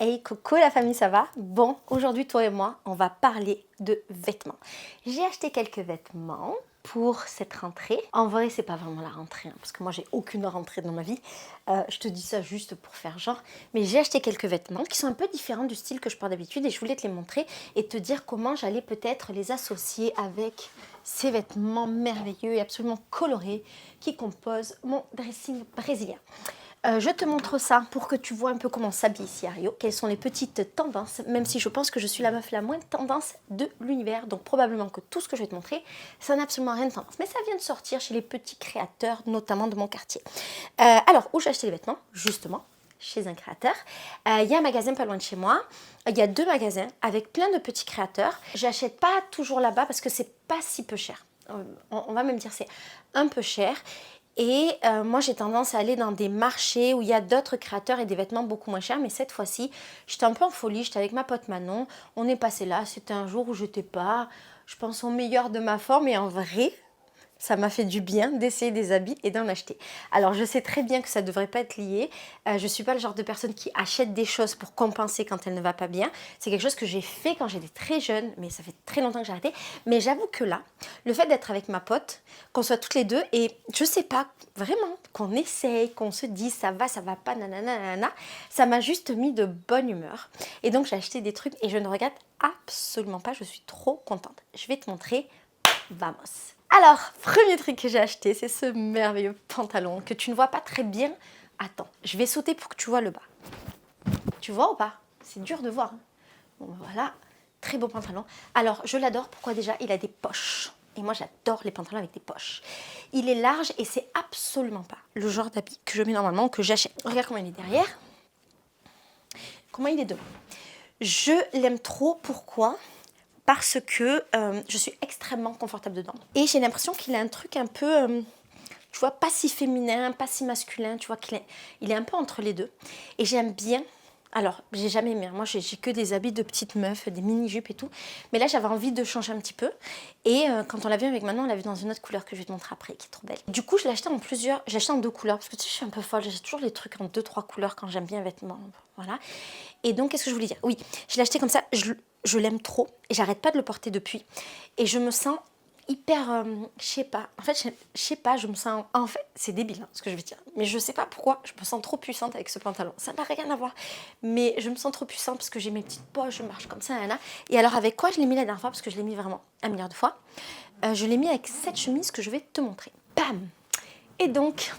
Hey coucou la famille, ça va? Bon, aujourd'hui toi et moi, on va parler de vêtements. J'ai acheté quelques vêtements pour cette rentrée. En vrai, c'est pas vraiment la rentrée, hein, parce que moi j'ai aucune rentrée dans ma vie. Je te dis ça juste pour faire genre. Mais j'ai acheté quelques vêtements qui sont un peu différents du style que je porte d'habitude et je voulais te les montrer et te dire comment j'allais peut-être les associer avec ces vêtements merveilleux et absolument colorés qui composent mon dressing brésilien. Je te montre ça pour que tu vois un peu comment s'habille ici à Rio, quelles sont les petites tendances, même si je pense que je suis la meuf la moins tendance de l'univers, donc probablement que tout ce que je vais te montrer, ça n'a absolument rien de tendance. Mais ça vient de sortir chez les petits créateurs, notamment de mon quartier. Alors, où j'ai acheté les vêtements? Justement, chez un créateur. Il y a un magasin pas loin de chez moi. Il y a deux magasins avec plein de petits créateurs. J'achète pas toujours là-bas parce que c'est pas si peu cher. On va même dire c'est un peu cher. Et moi, j'ai tendance à aller dans des marchés où il y a d'autres créateurs et des vêtements beaucoup moins chers. Mais cette fois-ci, j'étais un peu en folie. J'étais avec ma pote Manon. On est passé là. C'était un jour où j'étais pas, je pense, au meilleur de ma forme. Et en vrai, ça m'a fait du bien d'essayer des habits et d'en acheter. Alors, je sais très bien que ça ne devrait pas être lié. Je ne suis pas le genre de personne qui achète des choses pour compenser quand elle ne va pas bien. C'est quelque chose que j'ai fait quand j'étais très jeune, mais ça fait très longtemps que j'ai arrêté. Mais j'avoue que là, le fait d'être avec ma pote, qu'on soit toutes les deux, et je sais pas, vraiment, qu'on essaye, qu'on se dise ça va pas, nanana, nanana, ça m'a juste mis de bonne humeur. Et donc, j'ai acheté des trucs et je ne regrette absolument pas. Je suis trop contente. Je vais te montrer. Vamos! Alors, premier truc que j'ai acheté, c'est ce merveilleux pantalon que tu ne vois pas très bien. Attends, je vais sauter pour que tu vois le bas. Tu vois ou pas? C'est dur de voir. Hein. Bon, voilà, très beau pantalon. Alors, je l'adore. Pourquoi déjà? Il a des poches. Et moi, j'adore les pantalons avec des poches. Il est large et c'est absolument pas le genre d'habit que je mets normalement ou que j'achète. Regarde comment il est derrière. Comment il est devant. Je l'aime trop. Pourquoi? Parce que je suis extrêmement confortable dedans. Et j'ai l'impression qu'il a un truc un peu, tu vois, pas si féminin, pas si masculin, tu vois, il est un peu entre les deux. Et j'aime bien, alors, j'ai jamais aimé, moi j'ai que des habits de petites meufs, des mini-jupes et tout. Mais là, j'avais envie de changer un petit peu. Et quand on l'a vu avec Manon, on l'a vu dans une autre couleur que je vais te montrer après, qui est trop belle. Du coup, je l'ai acheté en plusieurs, j'ai acheté en deux couleurs, parce que tu sais, je suis un peu folle, j'ai toujours les trucs en deux, trois couleurs quand j'aime bien un vêtement, voilà. Et donc, qu'est-ce que je voulais dire? Oui, je l'ai acheté comme ça, je l'aime trop et j'arrête pas de le porter depuis. Et je me sens hyper, je sais pas, en fait, je sais pas, je me sens, en fait, c'est débile hein, ce que je vais dire, mais je sais pas pourquoi, je me sens trop puissante avec ce pantalon, ça n'a rien à voir, mais je me sens trop puissante parce que j'ai mes petites poches, je marche comme ça, là. Et alors avec quoi je l'ai mis la dernière fois, parce que je l'ai mis vraiment un milliard de fois, je l'ai mis avec cette chemise que je vais te montrer, bam. Et donc,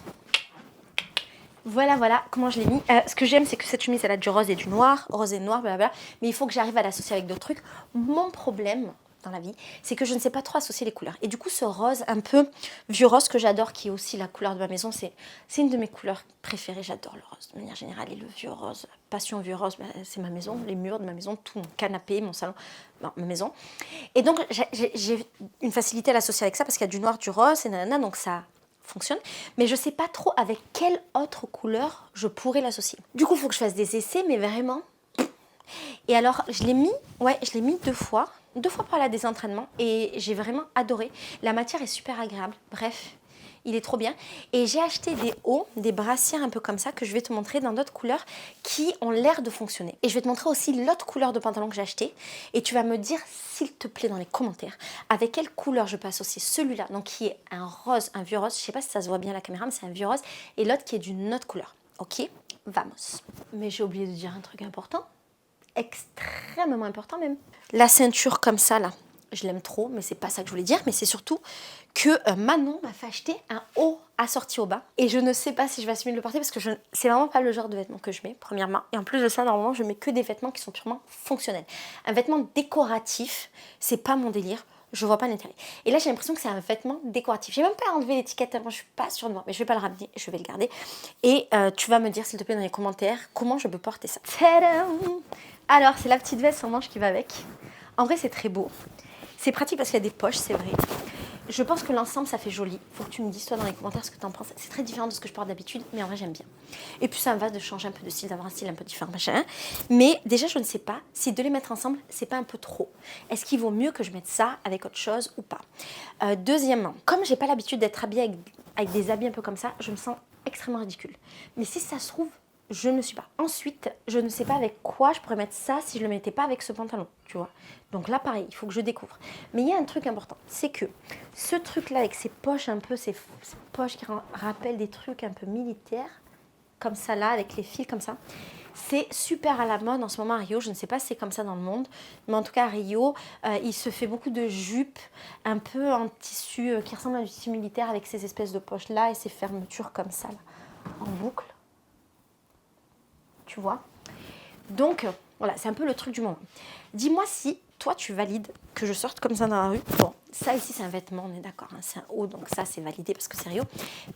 voilà comment je l'ai mis. Ce que j'aime, c'est que cette chemise, elle a du rose et du noir, rose et noir, blablabla. Mais il faut que j'arrive à l'associer avec d'autres trucs. Mon problème dans la vie, c'est que je ne sais pas trop associer les couleurs. Et du coup, ce rose un peu vieux rose que j'adore, qui est aussi la couleur de ma maison, c'est une de mes couleurs préférées. J'adore le rose de manière générale et le vieux rose. Passion vieux rose, c'est ma maison, les murs de ma maison, tout mon canapé, mon salon, ma maison. Et donc, j'ai une facilité à l'associer avec ça parce qu'il y a du noir, du rose et nanana, donc ça fonctionne, mais je sais pas trop avec quelle autre couleur je pourrais l'associer. Du coup, il faut que je fasse des essais, mais vraiment. Et alors, je l'ai mis deux fois par là des entraînements, et j'ai vraiment adoré. La matière est super agréable, bref, il est trop bien. Et j'ai acheté des hauts, des brassières un peu comme ça, que je vais te montrer dans d'autres couleurs qui ont l'air de fonctionner. Et je vais te montrer aussi l'autre couleur de pantalon que j'ai acheté, et tu vas me dire, s'il te plaît, dans les commentaires, avec quelle couleur je peux associer celui-là, donc qui est un rose, un vieux rose, je sais pas si ça se voit bien à la caméra, mais c'est un vieux rose, et l'autre qui est d'une autre couleur. Ok, vamos. Mais j'ai oublié de dire un truc important. Extrêmement important même. La ceinture comme ça là, je l'aime trop, mais c'est pas ça que je voulais dire, mais c'est surtout que Manon m'a fait acheter un haut assorti au bas et je ne sais pas si je vais assumer de le porter parce que c'est vraiment pas le genre de vêtements que je mets, premièrement, et en plus de ça, normalement, je mets que des vêtements qui sont purement fonctionnels. Un vêtement décoratif, c'est pas mon délire. Je vois pas l'intérêt. Et là, j'ai l'impression que c'est un vêtement décoratif. J'ai même pas enlevé l'étiquette tellement je suis pas sûre de moi. Mais je vais pas le ramener, je vais le garder. Et tu vas me dire, s'il te plaît, dans les commentaires, comment je peux porter ça. Tadam! Alors, c'est la petite veste sans manche qui va avec. En vrai, c'est très beau. C'est pratique parce qu'il y a des poches, c'est vrai. Je pense que l'ensemble, ça fait joli. Faut que tu me dises, toi, dans les commentaires, ce que tu en penses. C'est très différent de ce que je porte d'habitude, mais en vrai, j'aime bien. Et puis, ça me va de changer un peu de style, d'avoir un style un peu différent, machin. Mais déjà, je ne sais pas si de les mettre ensemble, c'est pas un peu trop. Est-ce qu'il vaut mieux que je mette ça avec autre chose ou pas? Deuxièmement, comme j'ai pas l'habitude d'être habillée avec des habits un peu comme ça, je me sens extrêmement ridicule. Mais si ça se trouve, je ne suis pas. Ensuite, je ne sais pas avec quoi je pourrais mettre ça si je ne le mettais pas avec ce pantalon, tu vois. Donc là, pareil, il faut que je découvre. Mais il y a un truc important, c'est que ce truc-là avec ces poches un peu, ces poches qui rappellent des trucs un peu militaires, comme ça là, avec les fils comme ça, c'est super à la mode en ce moment à Rio. Je ne sais pas si c'est comme ça dans le monde, mais en tout cas à Rio, il se fait beaucoup de jupes un peu en tissu qui ressemblent à du tissu militaire avec ces espèces de poches là et ces fermetures comme ça là, en boucle. Tu vois. Donc, voilà, c'est un peu le truc du moment. Dis-moi si toi, tu valides que je sorte comme ça dans la rue. Bon, ça ici, c'est un vêtement, on est d'accord. Hein, c'est un haut, donc ça, c'est validé parce que c'est Rio.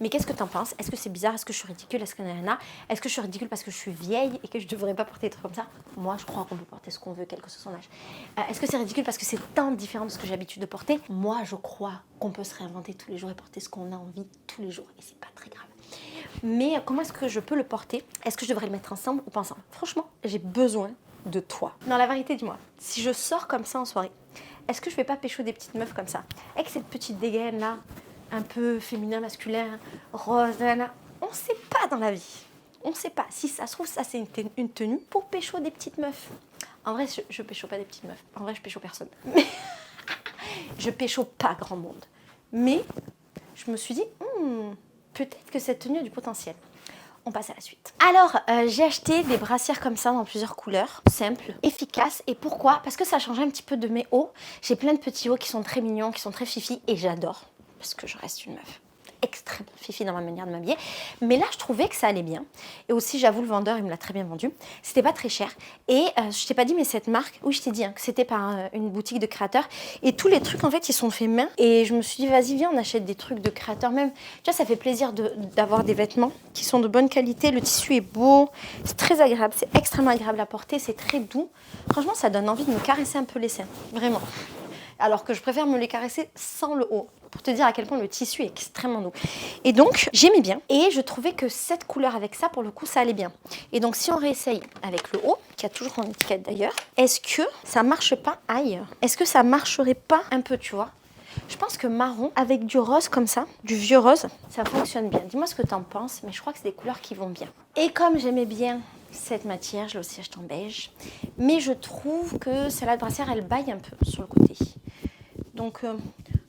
Mais qu'est-ce que t'en penses? Est-ce que c'est bizarre? Est-ce que je suis ridicule? Est-ce que nanana? Est-ce que je suis ridicule parce que je suis vieille et que je devrais pas porter des trucs comme ça? Moi, je crois qu'on peut porter ce qu'on veut, quel que soit son âge. Est-ce que c'est ridicule parce que c'est tant différent de ce que j'ai l'habitude de porter? Moi, je crois qu'on peut se réinventer tous les jours et porter ce qu'on a envie tous les jours. Et c'est pas très grave. Mais comment est-ce que je peux le porter? Est-ce que je devrais le mettre ensemble ou pas ensemble? Franchement, j'ai besoin de toi. Non, la vérité, dis-moi, si je sors comme ça en soirée, est-ce que je vais pas pécho des petites meufs comme ça? Avec cette petite dégaine là, un peu féminin, masculin, rose, nanana. On sait pas dans la vie. On sait pas. Si ça se trouve, ça c'est une tenue pour pécho des petites meufs. En vrai, je pécho pas des petites meufs. En vrai, je pécho personne. Mais je pécho pas grand monde. Mais je me suis dit, peut-être que cette tenue a du potentiel. On passe à la suite. Alors, j'ai acheté des brassières comme ça dans plusieurs couleurs, simples, efficaces. Et pourquoi? Parce que ça change un petit peu de mes hauts. J'ai plein de petits hauts qui sont très mignons, qui sont très fifi et j'adore. Parce que je reste une meuf extrêmement fifi dans ma manière de m'habiller. Mais là, je trouvais que ça allait bien. Et aussi, j'avoue, le vendeur, il me l'a très bien vendu. C'était pas très cher. Et je t'ai pas dit, mais cette marque, oui, je t'ai dit que c'était par une boutique de créateurs. Et tous les trucs, en fait, ils sont faits main. Et je me suis dit, vas-y, viens, on achète des trucs de créateurs même. Tu vois, ça fait plaisir d'avoir des vêtements qui sont de bonne qualité. Le tissu est beau. C'est très agréable. C'est extrêmement agréable à porter. C'est très doux. Franchement, ça donne envie de me caresser un peu les seins. Vraiment. Alors que je préfère me les caresser sans le haut, pour te dire à quel point le tissu est extrêmement doux. Et donc, j'aimais bien. Et je trouvais que cette couleur avec ça, pour le coup, ça allait bien. Et donc, si on réessaye avec le haut, qui a toujours son étiquette d'ailleurs, est-ce que ça marche pas ailleurs? Est-ce que ça marcherait pas un peu, tu vois? Je pense que marron, avec du rose comme ça, du vieux rose, ça fonctionne bien. Dis-moi ce que t'en penses, mais je crois que c'est des couleurs qui vont bien. Et comme j'aimais bien cette matière, je l'ai aussi acheté en beige, mais je trouve que celle-là de brassière, elle baille un peu sur le côté. Donc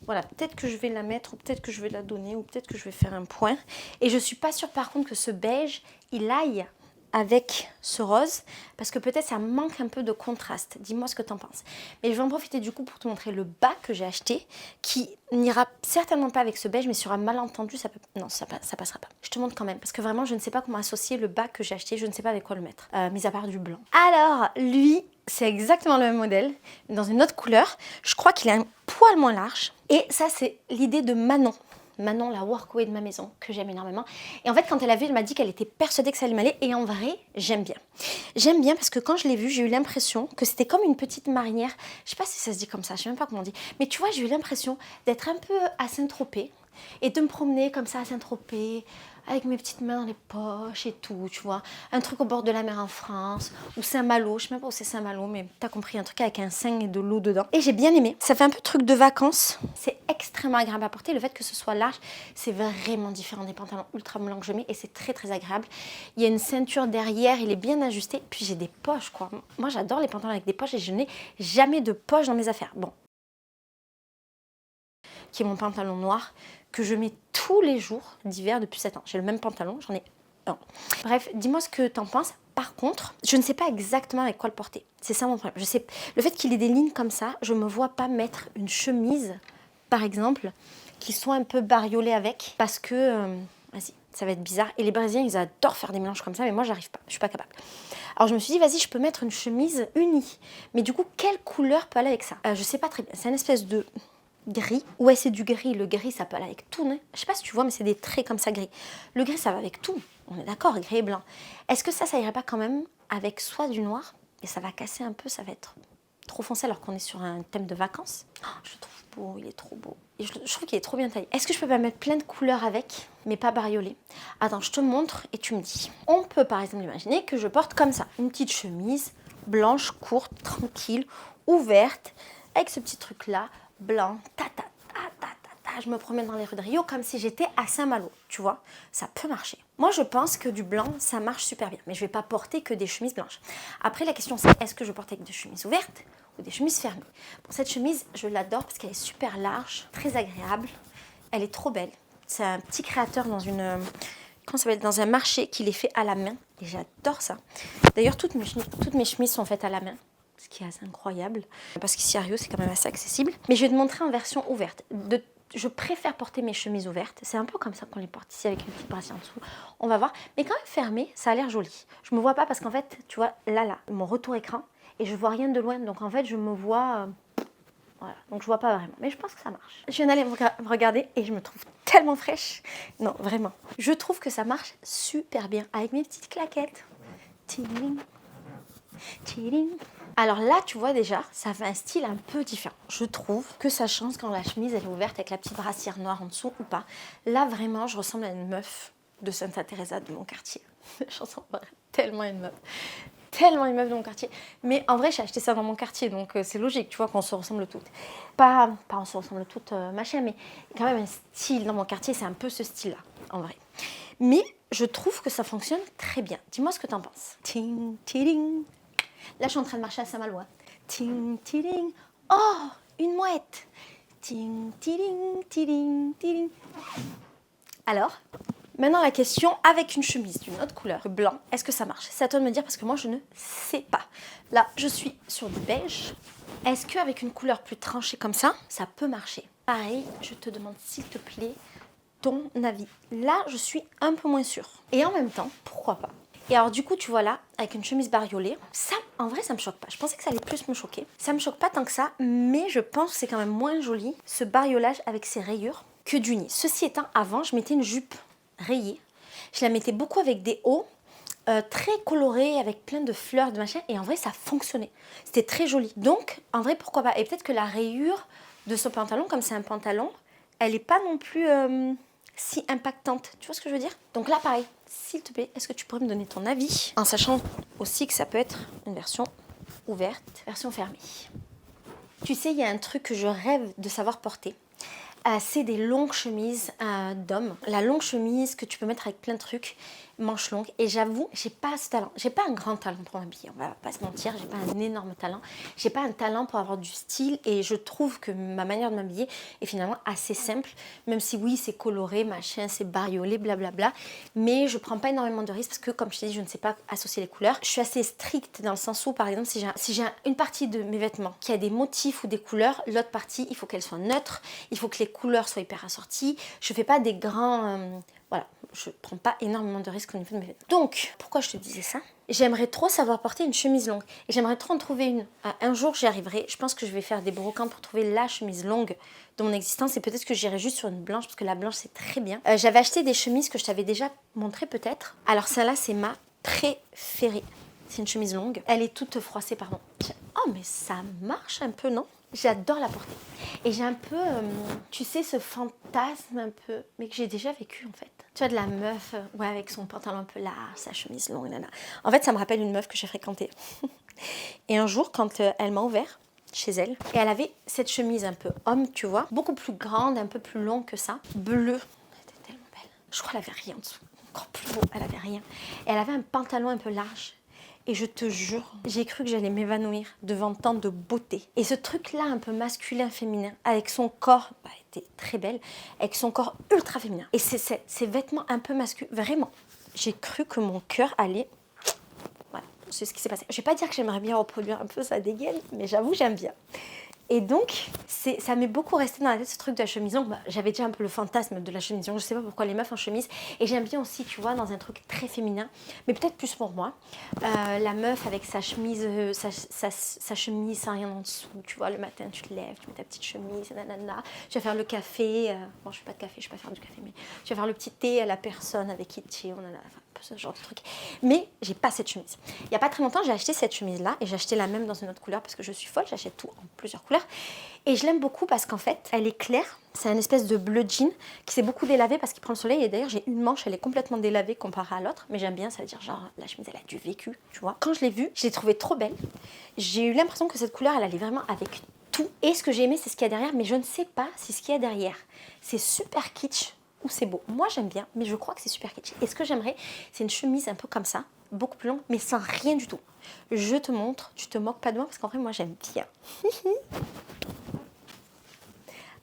voilà, peut-être que je vais la mettre, ou peut-être que je vais la donner, ou peut-être que je vais faire un point. Et je suis pas sûre par contre que ce beige, il aille avec ce rose, parce que peut-être ça manque un peu de contraste. Dis-moi ce que tu en penses. Mais je vais en profiter du coup pour te montrer le bas que j'ai acheté, qui n'ira certainement pas avec ce beige, mais sur un malentendu, ça peut... Non, ça passera pas. Je te montre quand même, parce que vraiment, je ne sais pas comment associer le bas que j'ai acheté, je ne sais pas avec quoi le mettre, mis à part du blanc. Alors, lui, c'est exactement le même modèle, mais dans une autre couleur. Je crois qu'il est un poil moins large. Et ça, c'est l'idée de Manon. Manon, la workaway de ma maison, que j'aime énormément. Et en fait, quand elle a vu, elle m'a dit qu'elle était persuadée que ça allait m'aller. Et en vrai, j'aime bien. J'aime bien parce que quand je l'ai vue, j'ai eu l'impression que c'était comme une petite marinière. Je sais pas si ça se dit comme ça, je sais même pas comment on dit. Mais tu vois, j'ai eu l'impression d'être un peu à Saint-Tropez et de me promener comme ça à Saint-Tropez, avec mes petites mains dans les poches et tout, tu vois. Un truc au bord de la mer en France, ou Saint-Malo, je sais même pas où c'est Saint-Malo, mais t'as compris, un truc avec un sein et de l'eau dedans. Et j'ai bien aimé. Ça fait un peu truc de vacances. C'est extrêmement agréable à porter. Le fait que ce soit large, c'est vraiment différent des pantalons ultra moulants que je mets et c'est très très agréable. Il y a une ceinture derrière, il est bien ajusté. Puis j'ai des poches, quoi. Moi, j'adore les pantalons avec des poches et je n'ai jamais de poche dans mes affaires. Bon. Qui est mon pantalon noir que je mets tous les jours d'hiver depuis 7 ans. J'ai le même pantalon, j'en ai un. Bref, dis-moi ce que t'en penses. Par contre, je ne sais pas exactement avec quoi le porter. C'est ça mon problème. Je sais, le fait qu'il ait des lignes comme ça, je me vois pas mettre une chemise, par exemple, qui soit un peu bariolée avec, parce que, vas-y, ça va être bizarre. Et les Brésiliens, ils adorent faire des mélanges comme ça, mais moi, j'arrive pas. Je suis pas capable. Alors je me suis dit, vas-y, je peux mettre une chemise unie. Mais du coup, quelle couleur peut aller avec ça? Je sais pas très bien. C'est une espèce de gris. Ouais, c'est du gris. Le gris, ça peut aller avec tout, non? Je sais pas si tu vois, mais c'est des traits comme ça gris. Le gris, ça va avec tout. On est d'accord, gris et blanc. Est-ce que ça irait pas quand même avec soit du noir, et ça va casser un peu, ça va être trop foncé alors qu'on est sur un thème de vacances? Oh, je le trouve beau, il est trop beau. Et je trouve qu'il est trop bien taillé. Est-ce que je peux pas mettre plein de couleurs avec, mais pas bariolé? Attends, je te montre et tu me dis. On peut par exemple imaginer que je porte comme ça, une petite chemise blanche, courte, tranquille, ouverte, avec ce petit truc-là, blanc, je me promène dans les rues de Rio comme si j'étais à Saint-Malo, tu vois, ça peut marcher. Moi, je pense que du blanc, ça marche super bien. Mais je ne vais pas porter que des chemises blanches. Après, la question, c'est est-ce que je porte avec des chemises ouvertes ou des chemises fermées? Bon, cette chemise, je l'adore parce qu'elle est super large, très agréable. Elle est trop belle. C'est un petit créateur dans une... Comment ça s'appelle? Dans un marché qui les fait à la main. Et j'adore ça. D'ailleurs, toutes mes chemises sont faites à la main. Ce qui est assez incroyable. Parce qu'ici à Rio, c'est quand même assez accessible. Mais je vais te montrer en version ouverte. Je préfère porter mes chemises ouvertes. C'est un peu comme ça qu'on les porte ici avec une petite brassière en dessous. On va voir. Mais quand même fermé, ça a l'air joli. Je me vois pas parce qu'en fait, tu vois, là, mon retour écran. Et je vois rien de loin. Donc en fait, je me vois... voilà. Donc je vois pas vraiment. Mais je pense que ça marche. Je viens d'aller me regarder et je me trouve tellement fraîche. Non, vraiment. Je trouve que ça marche super bien. Avec mes petites claquettes. Tiding. Tiding. Alors là, tu vois déjà, ça fait un style un peu différent. Je trouve que ça change quand la chemise elle est ouverte avec la petite brassière noire en dessous ou pas. Là, vraiment, je ressemble à une meuf de Santa Teresa de mon quartier. Je ressemble tellement à une meuf. Tellement une meuf de mon quartier. Mais en vrai, j'ai acheté ça dans mon quartier, donc c'est logique, tu vois, qu'on se ressemble toutes. Pas on se ressemble toutes, machin, mais quand même un style dans mon quartier, c'est un peu ce style-là, en vrai. Mais je trouve que ça fonctionne très bien. Dis-moi ce que t'en penses. Ting, ting. Là, je suis en train de marcher à Saint-Malo. Ting, ting. Oh, une mouette. Ting, ting, ting, ting. Alors, maintenant la question, avec une chemise d'une autre couleur que blanc, est-ce que ça marche? C'est à toi de me dire parce que moi, je ne sais pas. Là, je suis sur du beige. Est-ce qu'avec une couleur plus tranchée comme ça peut marcher? Pareil, je te demande s'il te plaît ton avis. Là, je suis un peu moins sûre. Et en même temps, pourquoi pas? Et alors du coup, tu vois là, avec une chemise bariolée, ça, en vrai, ça me choque pas. Je pensais que ça allait plus me choquer. Ça me choque pas tant que ça, mais je pense que c'est quand même moins joli, ce bariolage avec ses rayures, que du nid. Ceci étant, avant, je mettais une jupe rayée. Je la mettais beaucoup avec des hauts, très colorés, avec plein de fleurs, de machin, et en vrai, ça fonctionnait. C'était très joli. Donc, en vrai, pourquoi pas? Et peut-être que la rayure de ce pantalon, comme c'est un pantalon, elle n'est pas non plus... si impactante, tu vois ce que je veux dire? Donc là pareil, s'il te plaît, est-ce que tu pourrais me donner ton avis en sachant aussi que ça peut être une version ouverte, version fermée. Tu sais, il y a un truc que je rêve de savoir porter. C'est des longues chemises d'hommes. La longue chemise que tu peux mettre avec plein de trucs, manches longues. Et j'avoue, j'ai pas ce talent. J'ai pas un grand talent pour m'habiller, on va pas se mentir. J'ai pas un énorme talent. J'ai pas un talent pour avoir du style. Et je trouve que ma manière de m'habiller est finalement assez simple. Même si oui, c'est coloré, machin, c'est bariolé, blablabla. Mais je prends pas énormément de risques parce que, comme je t'ai dit, je ne sais pas associer les couleurs. Je suis assez stricte dans le sens où, par exemple, si j'ai une partie de mes vêtements qui a des motifs ou des couleurs, l'autre partie, il faut qu'elle soit neutre. Il faut que les couleurs soient hyper assorties. Je fais pas des grands... voilà, je prends pas énormément de risques au niveau de mes vêtements. Donc, pourquoi je te disais ça? J'aimerais trop savoir porter une chemise longue. Et j'aimerais trop en trouver une. Un jour, j'y arriverai. Je pense que je vais faire des brocantes pour trouver la chemise longue de mon existence. Et peut-être que j'irai juste sur une blanche, parce que la blanche, c'est très bien. J'avais acheté des chemises que je t'avais déjà montrées peut-être. Alors celle-là, c'est ma préférée. C'est une chemise longue. Elle est toute froissée, pardon. Oh, mais ça marche un peu, non? J'adore la porter. Et j'ai un peu, tu sais, ce fantasme un peu, mais que j'ai déjà vécu en fait. Tu vois, de la meuf, ouais, avec son pantalon un peu large, sa chemise longue, nana. En fait, ça me rappelle une meuf que j'ai fréquentée. Et un jour, quand elle m'a ouvert chez elle, et elle avait cette chemise un peu homme, tu vois, beaucoup plus grande, un peu plus longue que ça, bleue. Elle était tellement belle. Je crois qu'elle avait rien en dessous. Encore plus beau, elle avait rien. Et elle avait un pantalon un peu large. Et je te jure, j'ai cru que j'allais m'évanouir devant tant de beauté. Et ce truc-là, un peu masculin, féminin, avec son corps, était très belle, avec son corps ultra féminin. Et ces vêtements un peu masculins, vraiment, j'ai cru que mon cœur allait... Voilà, c'est ce qui s'est passé. Je vais pas dire que j'aimerais bien reproduire un peu sa dégaine, mais j'avoue, j'aime bien. Et donc, ça m'est beaucoup resté dans la tête ce truc de la chemise longue. J'avais déjà un peu le fantasme de la chemise longue. Je sais pas pourquoi les meufs en chemise. Et j'aime bien aussi, tu vois, dans un truc très féminin. Mais peut-être plus pour moi. La meuf avec sa chemise, sa chemise sans rien en dessous. Tu vois, le matin, tu te lèves, tu mets ta petite chemise, nanana. Tu vas faire le café. Bon, je fais pas de café, je vais pas faire du café. Mais tu vas faire le petit thé à la personne avec qui tu es. Enfin, ce genre de truc. Mais j'ai pas cette chemise. Il y a pas très longtemps, j'ai acheté cette chemise-là. Et j'ai acheté la même dans une autre couleur parce que je suis folle. J'achète tout en plusieurs couleurs. Et je l'aime beaucoup parce qu'en fait, elle est claire. C'est un espèce de bleu jean qui s'est beaucoup délavé parce qu'il prend le soleil. Et d'ailleurs, j'ai une manche, elle est complètement délavée comparée à l'autre. Mais j'aime bien, ça veut dire genre, la chemise, elle a du vécu, tu vois. Quand je l'ai vue, je l'ai trouvée trop belle. J'ai eu l'impression que cette couleur, elle allait vraiment avec tout. Et ce que j'ai aimé, c'est ce qu'il y a derrière. Mais je ne sais pas si ce qu'il y a derrière, c'est super kitsch ou c'est beau. Moi j'aime bien, mais je crois que c'est super kitschy. Et ce que j'aimerais, c'est une chemise un peu comme ça, beaucoup plus longue, mais sans rien du tout. Je te montre, tu te moques pas de moi parce qu'en vrai moi j'aime bien.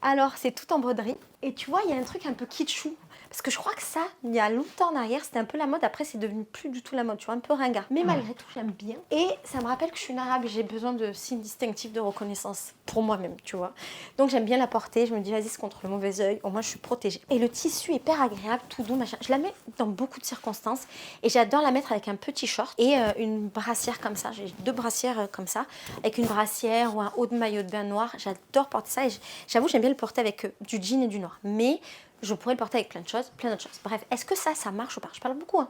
Alors c'est tout en broderie et tu vois il y a un truc un peu kitschou. Parce que je crois que ça, il y a longtemps en arrière, c'était un peu la mode. Après, c'est devenu plus du tout la mode, tu vois, un peu ringard. Mais malgré tout, j'aime bien. Et ça me rappelle que je suis une arabe et j'ai besoin de signes distinctifs de reconnaissance pour moi-même, tu vois. Donc, j'aime bien la porter. Je me dis, vas-y, c'est contre le mauvais œil. Au moins, je suis protégée. Et le tissu est hyper agréable, tout doux, machin. Je la mets dans beaucoup de circonstances. Et j'adore la mettre avec un petit short et une brassière comme ça. J'ai 2 brassières comme ça. Avec une brassière ou un haut de maillot de bain noir. J'adore porter ça. Et j'avoue, j'aime bien le porter avec du jean et du noir. Mais je pourrais le porter avec plein de choses, plein d'autres choses. Bref, est-ce que ça marche ou pas? Je parle beaucoup, hein.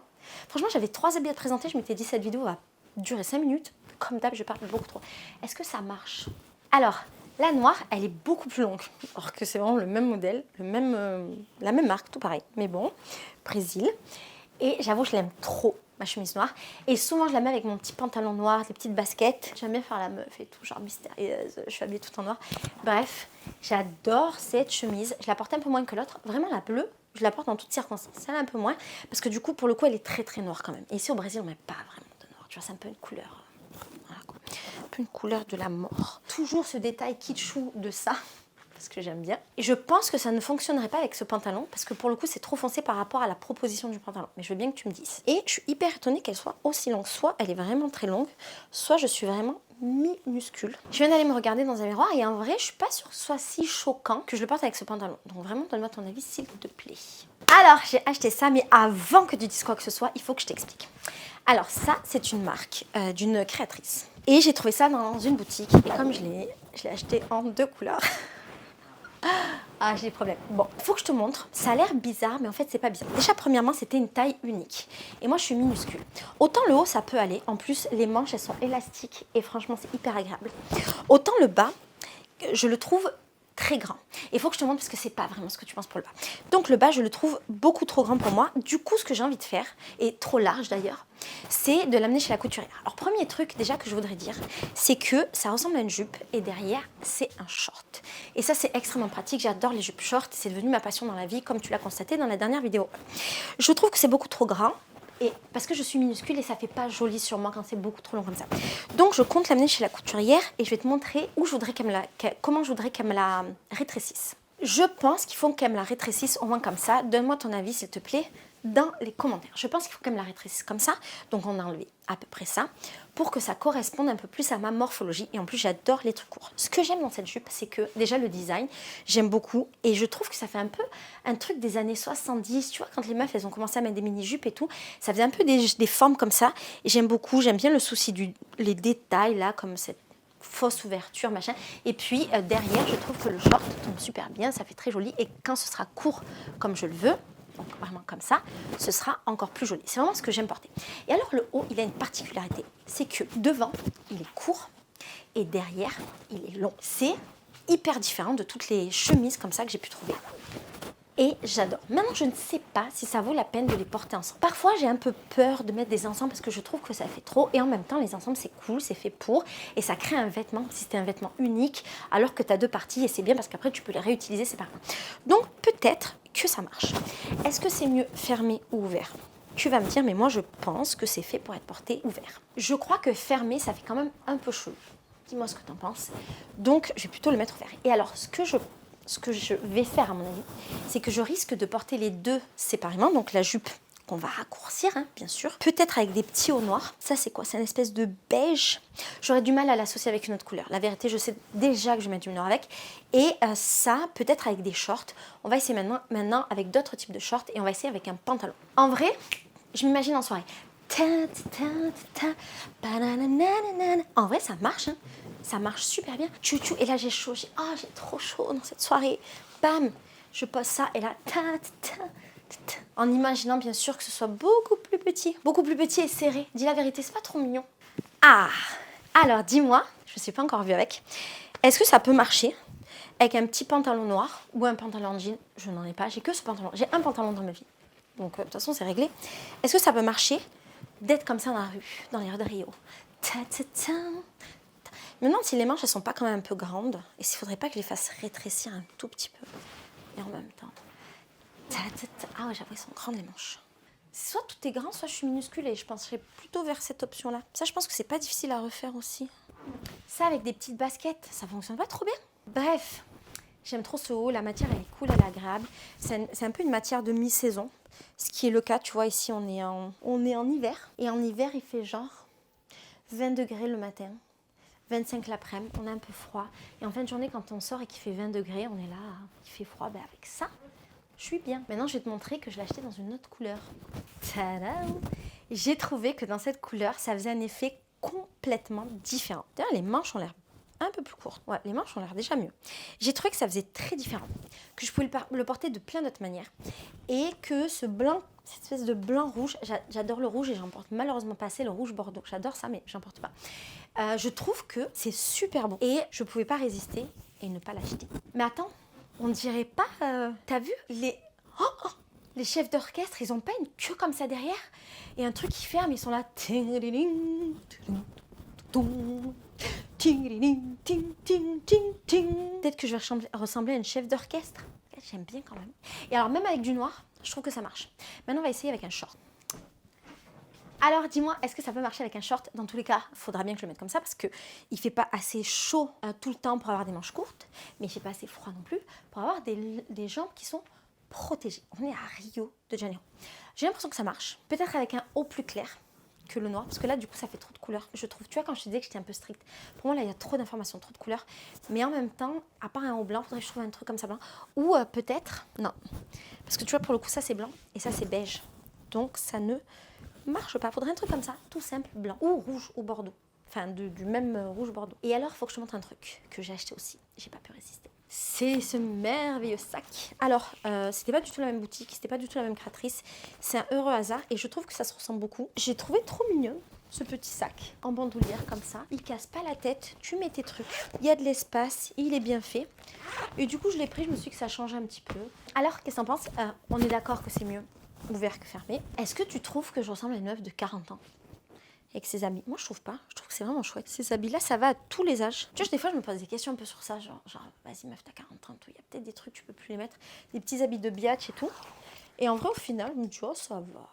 Franchement, j'avais 3 habits à te présenter. Je m'étais dit, cette vidéo va durer 5 minutes. Comme d'hab, je parle beaucoup trop. Est-ce que ça marche? Alors, la noire, elle est beaucoup plus longue. Or que c'est vraiment le même modèle, la même marque, tout pareil. Mais bon, Brésil. Et j'avoue, je l'aime trop, ma chemise noire. Et souvent, je la mets avec mon petit pantalon noir, des petites baskets. J'aime bien faire la meuf et tout, genre mystérieuse. Je suis habillée tout en noir. Bref, j'adore cette chemise. Je la porte un peu moins que l'autre. Vraiment, la bleue, je la porte dans toutes circonstances. Celle-là, un peu moins. Parce que du coup, pour le coup, elle est très très noire quand même. Et ici, au Brésil, on met pas vraiment de noir. Tu vois, c'est un peu une couleur. Voilà quoi. Un peu une couleur de la mort. Toujours ce détail kitschou de ça. Parce que j'aime bien. Et je pense que ça ne fonctionnerait pas avec ce pantalon parce que pour le coup c'est trop foncé par rapport à la proposition du pantalon. Mais je veux bien que tu me dises. Et je suis hyper étonnée qu'elle soit aussi longue. Soit elle est vraiment très longue, soit je suis vraiment minuscule. Je viens d'aller me regarder dans un miroir et en vrai je suis pas sûre que ce soit si choquant que je le porte avec ce pantalon. Donc vraiment donne-moi ton avis s'il te plaît. Alors j'ai acheté ça mais avant que tu dises quoi que ce soit, il faut que je t'explique. Alors ça c'est une marque d'une créatrice. Et j'ai trouvé ça dans une boutique et comme je l'ai acheté en 2 couleurs. Ah, j'ai des problèmes. Bon, faut que je te montre. Ça a l'air bizarre, mais en fait, c'est pas bizarre. Déjà, premièrement, c'était une taille unique. Et moi, je suis minuscule. Autant le haut, ça peut aller. En plus, les manches, elles sont élastiques. Et franchement, c'est hyper agréable. Autant le bas, je le trouve très grand. Il faut que je te montre parce que c'est pas vraiment ce que tu penses pour le bas. Donc le bas, je le trouve beaucoup trop grand pour moi. Du coup, ce que j'ai envie de faire, et trop large d'ailleurs, c'est de l'amener chez la couturière. Alors premier truc déjà que je voudrais dire, c'est que ça ressemble à une jupe et derrière, c'est un short. Et ça, c'est extrêmement pratique. J'adore les jupes short. C'est devenu ma passion dans la vie, comme tu l'as constaté dans la dernière vidéo. Je trouve que c'est beaucoup trop grand. Et parce que je suis minuscule et ça fait pas joli sur moi quand c'est beaucoup trop long comme ça. Donc je compte l'amener chez la couturière et je vais te montrer où je voudrais comment je voudrais qu'elle me la rétrécisse. Je pense qu'il faut qu'elle me la rétrécisse au moins comme ça. Donne-moi ton avis s'il te plaît dans les commentaires. Je pense qu'il faut qu'elle me la rétrécisse comme ça. Donc on a enlevé à peu près ça pour que ça corresponde un peu plus à ma morphologie. Et en plus j'adore les trucs courts. Ce que j'aime dans cette jupe, c'est que déjà le design, j'aime beaucoup. Et je trouve que ça fait un peu un truc des années 70. Tu vois, quand les meufs, elles ont commencé à mettre des mini-jupes et tout, ça faisait un peu des formes comme ça. Et j'aime beaucoup, j'aime bien le souci les détails là, comme cette fausse ouverture, machin. Et puis derrière, je trouve que le short tombe super bien, ça fait très joli. Et quand ce sera court comme je le veux, donc vraiment comme ça, ce sera encore plus joli. C'est vraiment ce que j'aime porter. Et alors le haut, il a une particularité, c'est que devant, il est court et derrière, il est long. C'est hyper différent de toutes les chemises comme ça que j'ai pu trouver. Et j'adore. Maintenant, je ne sais pas si ça vaut la peine de les porter ensemble. Parfois, j'ai un peu peur de mettre des ensembles parce que je trouve que ça fait trop. Et en même temps, les ensembles, c'est cool, c'est fait pour. Et ça crée un vêtement, si c'était un vêtement unique, alors que tu as 2 parties. Et c'est bien parce qu'après, tu peux les réutiliser séparément. Donc, peut-être que ça marche. Est-ce que c'est mieux fermé ou ouvert? Tu vas me dire, mais moi, je pense que c'est fait pour être porté ouvert. Je crois que fermé, ça fait quand même un peu chelou. Dis-moi ce que tu en penses. Donc, je vais plutôt le mettre ouvert. Et alors, ce que je vais faire à mon avis, c'est que je risque de porter les 2 séparément, donc la jupe qu'on va raccourcir, hein, bien sûr, peut-être avec des petits hauts noirs. Ça c'est quoi? C'est une espèce de beige. J'aurais du mal à l'associer avec une autre couleur. La vérité, je sais déjà que je vais mettre du noir avec. Et ça, peut-être avec des shorts. On va essayer maintenant avec d'autres types de shorts et on va essayer avec un pantalon. En vrai, je m'imagine en soirée. En vrai, ça marche, hein. Ça marche super bien. Tchou-tchou, et là j'ai chaud, j'ai trop chaud dans cette soirée. Bam, je pose ça et là, en imaginant bien sûr que ce soit beaucoup plus petit et serré. Dis la vérité, c'est pas trop mignon. Ah, alors dis-moi, je ne suis pas encore vue avec. Est-ce que ça peut marcher avec un petit pantalon noir ou un pantalon jean? Je n'en ai pas, j'ai que ce pantalon. J'ai un pantalon dans ma vie, donc de toute façon c'est réglé. Est-ce que ça peut marcher d'être comme ça dans la rue, dans les rues de Rio? Je me demande si les manches, elles sont pas quand même un peu grandes et s'il faudrait pas que je les fasse rétrécir un tout petit peu. Et en même temps. Ah ouais, j'avoue, ils sont grandes les manches. Soit tout est grand, soit je suis minuscule et je penserais plutôt vers cette option-là. Ça, je pense que c'est pas difficile à refaire aussi. Ça, avec des petites baskets, ça fonctionne pas trop bien. Bref, j'aime trop ce haut, la matière elle est cool, elle est agréable. C'est un peu une matière de mi-saison, ce qui est le cas, tu vois, ici on est en hiver. Et en hiver, il fait genre 20 degrés le matin, 25 l'après-midi, on a un peu froid. Et en fin de journée, quand on sort et qu'il fait 20 degrés, on est là, il fait froid, ben avec ça, je suis bien. Maintenant, je vais te montrer que je l'ai acheté dans une autre couleur. Tadam! J'ai trouvé que dans cette couleur, ça faisait un effet complètement différent. D'ailleurs, les manches ont l'air un peu plus courtes. Ouais, les manches ont l'air déjà mieux. J'ai trouvé que ça faisait très différent, que je pouvais le porter de plein d'autres manières. Et que ce blanc, cette espèce de blanc-rouge, j'adore le rouge et j'en porte malheureusement pas assez, le rouge bordeaux. J'adore ça, mais j'en porte pas. Je trouve que c'est super beau. Et je pouvais pas résister et ne pas l'acheter. Mais attends, on dirait pas... T'as vu les chefs d'orchestre, ils ont pas une queue comme ça derrière et un truc qui ferme, ils sont là. Peut-être que je vais ressembler à une chef d'orchestre. J'aime bien quand même. Et alors même avec du noir, je trouve que ça marche. Maintenant, on va essayer avec un short. Alors dis-moi, est-ce que ça peut marcher avec un short? Dans tous les cas, il faudra bien que je le mette comme ça parce qu'il ne fait pas assez chaud tout le temps pour avoir des manches courtes, mais il ne fait pas assez froid non plus pour avoir des jambes qui sont protégées. On est à Rio de Janeiro. J'ai l'impression que ça marche. Peut-être avec un haut plus clair que le noir, parce que là, du coup, ça fait trop de couleurs. Je trouve, tu vois, quand je te disais que j'étais un peu stricte, pour moi, là, il y a trop d'informations, trop de couleurs. Mais en même temps, à part un haut blanc, il faudrait que je trouve un truc comme ça blanc. Ou peut-être, non. Parce que tu vois, pour le coup, ça, c'est blanc et ça, c'est beige. Donc, ça ne marche pas. Faudrait un truc comme ça, tout simple, blanc. Ou rouge ou bordeaux. Enfin, du même rouge bordeaux. Et alors, il faut que je te montre un truc que j'ai acheté aussi. J'ai pas pu résister. C'est ce merveilleux sac. Alors, c'était pas du tout la même boutique, c'était pas du tout la même créatrice. C'est un heureux hasard et je trouve que ça se ressemble beaucoup. J'ai trouvé trop mignon ce petit sac en bandoulière comme ça. Il casse pas la tête, tu mets tes trucs. Il y a de l'espace, il est bien fait. Et du coup, je l'ai pris, je me suis dit que ça change un petit peu. Alors, qu'est-ce que t'en penses? On est d'accord que c'est mieux ouvert que fermé. Est-ce que tu trouves que je ressemble à une meuf de 40 ans avec ses habits? Moi, je trouve pas. Je trouve que c'est vraiment chouette. Ces habits-là, ça va à tous les âges. Tu vois, des fois, je me pose des questions un peu sur ça. Genre vas-y, meuf, t'as 40 ans, il y a peut-être des trucs, tu peux plus les mettre. Des petits habits de biatch et tout. Et en vrai, au final, je me dis, oh, ça va.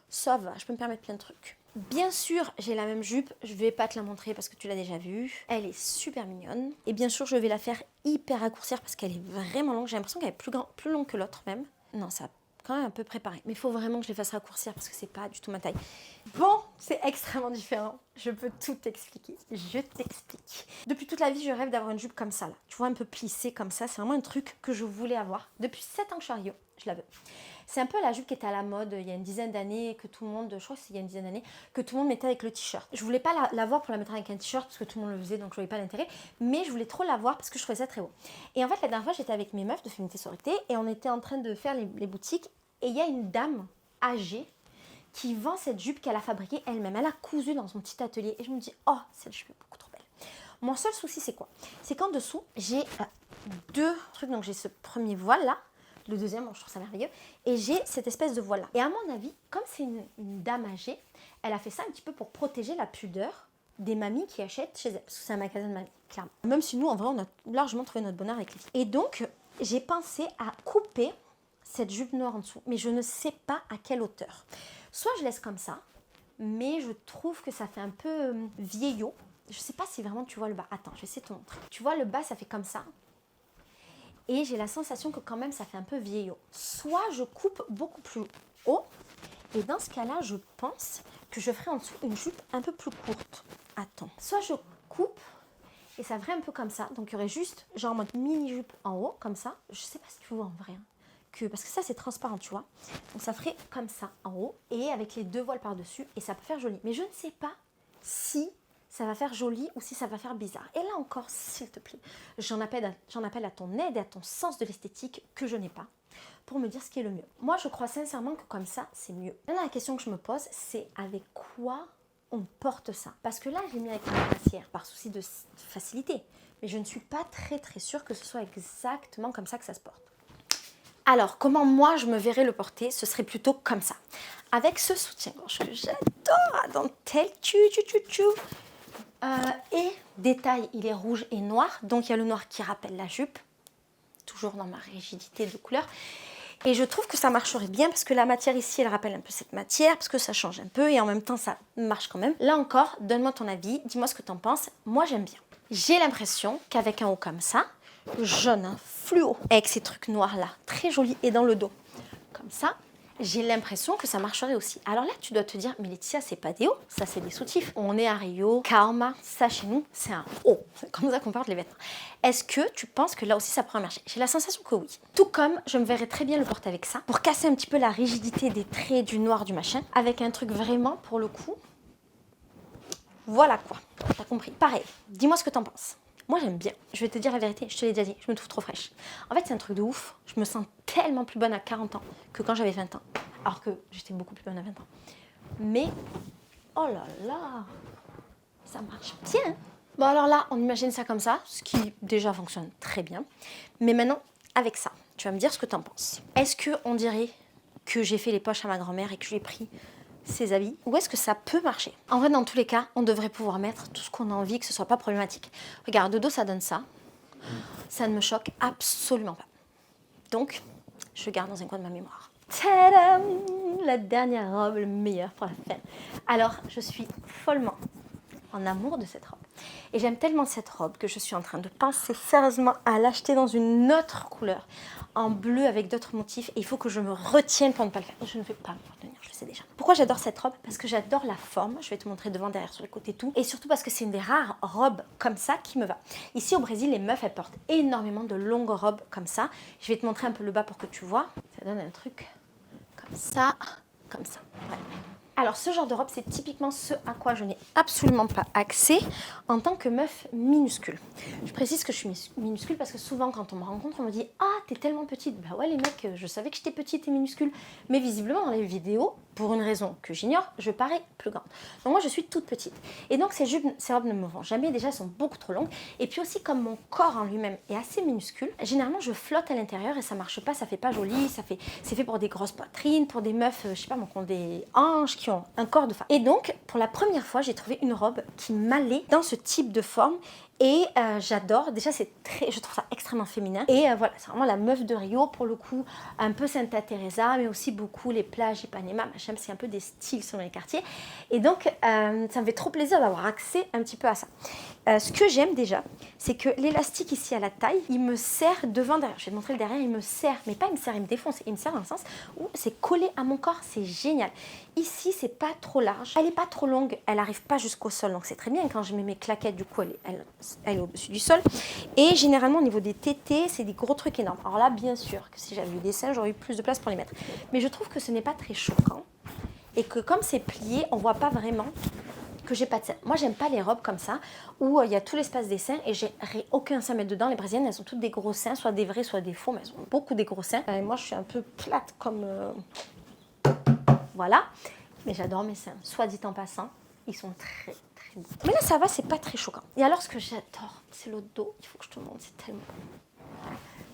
Ça va, je peux me permettre plein de trucs. Bien sûr, j'ai la même jupe. Je vais pas te la montrer parce que tu l'as déjà vue. Elle est super mignonne. Et bien sûr, je vais la faire hyper raccourcir parce qu'elle est vraiment longue. J'ai l'impression qu'elle est plus longue que l'autre même. Non, ça quand même un peu préparé. Mais il faut vraiment que je les fasse raccourcir parce que c'est pas du tout ma taille. Bon, c'est extrêmement différent. Je peux tout t'expliquer. Je t'explique. Depuis toute la vie, je rêve d'avoir une jupe comme ça, là. Tu vois, un peu plissée comme ça. C'est vraiment un truc que je voulais avoir. Depuis 7 ans que je suis à Rio, je la veux. C'est un peu la jupe qui était à la mode il y a une dizaine d'années, que tout le monde, je crois que c'est il y a une dizaine d'années, que tout le monde mettait avec le t-shirt. Je voulais pas l'avoir pour la mettre avec un t-shirt parce que tout le monde le faisait, donc je voyais pas l'intérêt, mais je voulais trop l'avoir parce que je trouvais ça très beau. Et en fait, la dernière fois, j'étais avec mes meufs de Féminité Sororité et on était en train de faire les boutiques et il y a une dame âgée qui vend cette jupe qu'elle a fabriquée elle-même. Elle a cousu dans son petit atelier et je me dis, oh, cette jupe est beaucoup trop belle. Mon seul souci, c'est quoi? C'est qu'en dessous, j'ai deux trucs. Donc j'ai ce premier voile là. Le deuxième, bon, je trouve ça merveilleux. Et j'ai cette espèce de voile-là. Et à mon avis, comme c'est une dame âgée, elle a fait ça un petit peu pour protéger la pudeur des mamies qui achètent chez elle. Parce que c'est un magasin de mamies, clairement. Même si nous, en vrai, on a largement trouvé notre bonheur avec les filles. Et donc, j'ai pensé à couper cette jupe noire en dessous. Mais je ne sais pas à quelle hauteur. Soit je laisse comme ça, mais je trouve que ça fait un peu vieillot. Je sais pas si vraiment tu vois le bas. Attends, je vais essayer de te montrer. Tu vois, le bas, ça fait comme ça. Et j'ai la sensation que quand même ça fait un peu vieillot. Soit je coupe beaucoup plus haut. Et dans ce cas-là, je pense que je ferai en dessous une jupe un peu plus courte. Attends. Soit je coupe et ça ferait un peu comme ça. Donc il y aurait juste genre en mode mini-jupe en haut, comme ça. Je sais pas si tu vois en vrai. Parce que ça c'est transparent, tu vois. Donc ça ferait comme ça en haut et avec les deux voiles par-dessus. Et ça peut faire joli. Mais je ne sais pas si ça va faire joli ou si ça va faire bizarre. Et là encore, s'il te plaît, j'en appelle à ton aide et à ton sens de l'esthétique que je n'ai pas pour me dire ce qui est le mieux. Moi, je crois sincèrement que comme ça, c'est mieux. Là, la question que je me pose, c'est avec quoi on porte ça? Parce que là, j'ai mis avec ma brassière par souci de facilité. Mais je ne suis pas très sûre que ce soit exactement comme ça que ça se porte. Alors, comment moi je me verrais le porter? Ce serait plutôt comme ça. Avec ce soutien-gorge que j'adore, à dentelle, et détail, il est rouge et noir. Donc, il y a le noir qui rappelle la jupe. Toujours dans ma rigidité de couleur. Et je trouve que ça marcherait bien parce que la matière ici, elle rappelle un peu cette matière, parce que ça change un peu et en même temps, ça marche quand même. Là encore, donne-moi ton avis, dis-moi ce que tu en penses. Moi, j'aime bien. J'ai l'impression qu'avec un haut comme ça, jaune, hein, fluo, avec ces trucs noirs là, très joli, et dans le dos, comme ça, j'ai l'impression que ça marcherait aussi. Alors là, tu dois te dire, mais Laetitia, c'est pas des hauts, ça c'est des soutifs. On est à Rio, Karma, ça chez nous, c'est un haut. C'est comme ça qu'on porte les vêtements. Est-ce que tu penses que là aussi ça pourrait marcher? J'ai la sensation que oui. Tout comme je me verrais très bien le porter avec ça, pour casser un petit peu la rigidité des traits, du noir, du machin, avec un truc vraiment, pour le coup, voilà quoi. T'as compris. Pareil, dis-moi ce que t'en penses. Moi, j'aime bien. Je vais te dire la vérité, je te l'ai déjà dit, je me trouve trop fraîche. En fait, c'est un truc de ouf. Je me sens tellement plus bonne à 40 ans que quand j'avais 20 ans. Alors que j'étais beaucoup plus bonne à 20 ans. Mais, oh là là, ça marche bien. Bon, alors là, on imagine ça comme ça, ce qui déjà fonctionne très bien. Mais maintenant, avec ça, tu vas me dire ce que tu en penses. Est-ce qu'on dirait que j'ai fait les poches à ma grand-mère et que je lui ai pris ses habits, ou est-ce que ça peut marcher? En vrai, dans tous les cas, on devrait pouvoir mettre tout ce qu'on a envie, que ce soit pas problématique. Regarde, de dos, ça donne ça. Ça ne me choque absolument pas. Donc, je garde dans un coin de ma mémoire. Tadam! La dernière robe, le meilleur pour la fin. Alors, je suis follement en amour de cette robe. Et j'aime tellement cette robe que je suis en train de penser sérieusement à l'acheter dans une autre couleur, en bleu avec d'autres motifs. Et il faut que je me retienne pour ne pas le faire. Je ne vais pas me retenir, je le sais déjà. Pourquoi j'adore cette robe? Parce que j'adore la forme. Je vais te montrer devant, derrière, sur les côtés, tout. Et surtout parce que c'est une des rares robes comme ça qui me va. Ici au Brésil, les meufs, elles portent énormément de longues robes comme ça. Je vais te montrer un peu le bas pour que tu vois. Ça donne un truc comme ça, comme ça. Ouais. Alors, ce genre de robe, c'est typiquement ce à quoi je n'ai absolument pas accès en tant que meuf minuscule. Je précise que je suis minuscule parce que souvent, quand on me rencontre, on me dit « Ah, t'es tellement petite !» Bah ouais, les mecs, je savais que j'étais petite et minuscule. Mais visiblement, dans les vidéos, pour une raison que j'ignore, je parais plus grande. Donc moi, je suis toute petite. Et donc, ces robes ne me vont jamais. Déjà, elles sont beaucoup trop longues. Et puis aussi, comme mon corps en lui-même est assez minuscule, généralement, je flotte à l'intérieur et ça marche pas, ça fait pas joli. C'est fait pour des grosses poitrines, pour des meufs, je sais pas, qui ont des hanches, qui ont un corps de femme. Et donc, pour la première fois, j'ai trouvé une robe qui m'allait dans ce type de forme. Et j'adore, déjà je trouve ça extrêmement féminin. Et voilà, c'est vraiment la meuf de Rio, pour le coup, un peu Santa Teresa, mais aussi beaucoup les plages Ipanema, machin, c'est un peu des styles selon les quartiers. Et donc, ça me fait trop plaisir d'avoir accès un petit peu à ça. Ce que j'aime déjà, c'est que l'élastique ici à la taille, il me serre devant, derrière. Je vais te montrer le derrière, il me serre, mais pas il me serre, il me défonce, il me serre dans le sens où c'est collé à mon corps, c'est génial. Ici, c'est pas trop large, elle est pas trop longue, elle arrive pas jusqu'au sol, donc c'est très bien. Quand je mets mes claquettes, du coup, elle est au-dessus du sol. Et généralement, au niveau des tétés, c'est des gros trucs énormes. Alors là, bien sûr, que si j'avais eu des seins, j'aurais eu plus de place pour les mettre. Mais je trouve que ce n'est pas très choquant et que comme c'est plié, on voit pas vraiment que j'ai pas de seins. Moi, j'aime pas les robes comme ça où il y a tout l'espace des seins et j'ai aucun sein à mettre dedans. Les brésiliennes, elles ont toutes des gros seins, soit des vrais, soit des faux, mais elles ont beaucoup des gros seins. Et moi, je suis un peu plate comme... Voilà. Mais j'adore mes seins. Soit dit en passant, ils sont très, très beaux. Mais là, ça va, c'est pas très choquant. Et alors, ce que j'adore, c'est le dos. Il faut que je te montre, c'est tellement beau.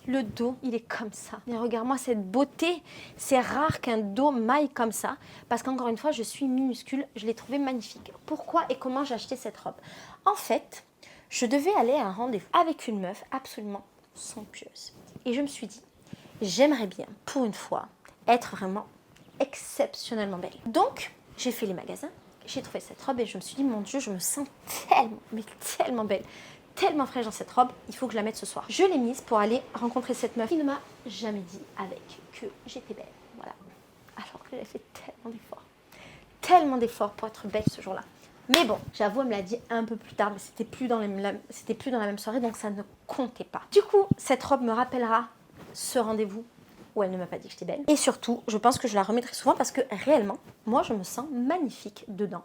Le dos, il est comme ça. Mais regarde-moi cette beauté. C'est rare qu'un dos m'aille comme ça. Parce qu'encore une fois, je suis minuscule. Je l'ai trouvé magnifique. Pourquoi et comment j'ai acheté cette robe? En fait, je devais aller à un rendez-vous avec une meuf absolument somptueuse. Et je me suis dit, j'aimerais bien, pour une fois, être vraiment exceptionnellement belle. Donc, j'ai fait les magasins. J'ai trouvé cette robe et je me suis dit, mon Dieu, je me sens tellement, mais tellement belle. Tellement fraîche dans cette robe, il faut que je la mette ce soir. Je l'ai mise pour aller rencontrer cette meuf qui ne m'a jamais dit avec que j'étais belle. Voilà. Alors que j'ai fait tellement d'efforts pour être belle ce jour-là. Mais bon, j'avoue, elle me l'a dit un peu plus tard, mais c'était plus dans la même soirée, donc ça ne comptait pas. Du coup, cette robe me rappellera ce rendez-vous où elle ne m'a pas dit que j'étais belle. Et surtout, je pense que je la remettrai souvent parce que réellement, moi, je me sens magnifique dedans.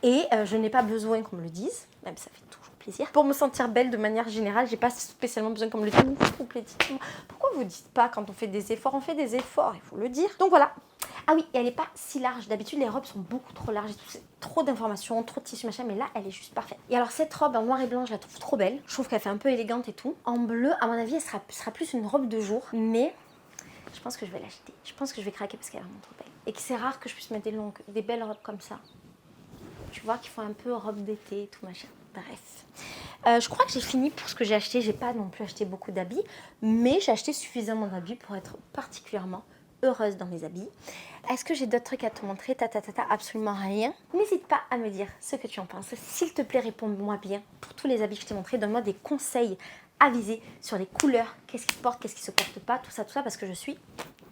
Et je n'ai pas besoin qu'on me le dise, même ça fait toujours plaisir. Pour me sentir belle de manière générale, j'ai pas spécialement besoin qu'on me le dise. Pourquoi vous dites pas quand on fait des efforts? On fait des efforts, il faut le dire. Donc voilà. Ah oui, et elle n'est pas si large. D'habitude, les robes sont beaucoup trop larges et tout. C'est trop d'informations, trop de tissu, machin. Mais là, elle est juste parfaite. Et alors, cette robe en noir et blanc, je la trouve trop belle. Je trouve qu'elle fait un peu élégante et tout. En bleu, à mon avis, elle sera plus une robe de jour. Mais je pense que je vais l'acheter. Je pense que je vais craquer parce qu'elle est vraiment trop belle. Et que c'est rare que je puisse mettre des belles robes comme ça. Tu vois, qui font un peu robe d'été et tout, machin. Bref. Je crois que j'ai fini pour ce que j'ai acheté. J'ai pas non plus acheté beaucoup d'habits. Mais j'ai acheté suffisamment d'habits pour être particulièrement heureuse dans mes habits. Est-ce que j'ai d'autres trucs à te montrer? Absolument rien. N'hésite pas à me dire ce que tu en penses. S'il te plaît, réponds-moi bien pour tous les habits que je t'ai montrés. Donne-moi des conseils avisés sur les couleurs, qu'est-ce qui se porte, qu'est-ce qui se porte pas, tout ça, parce que je suis,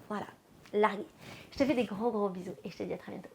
voilà, larguée. Je te fais des gros bisous et je te dis à très bientôt.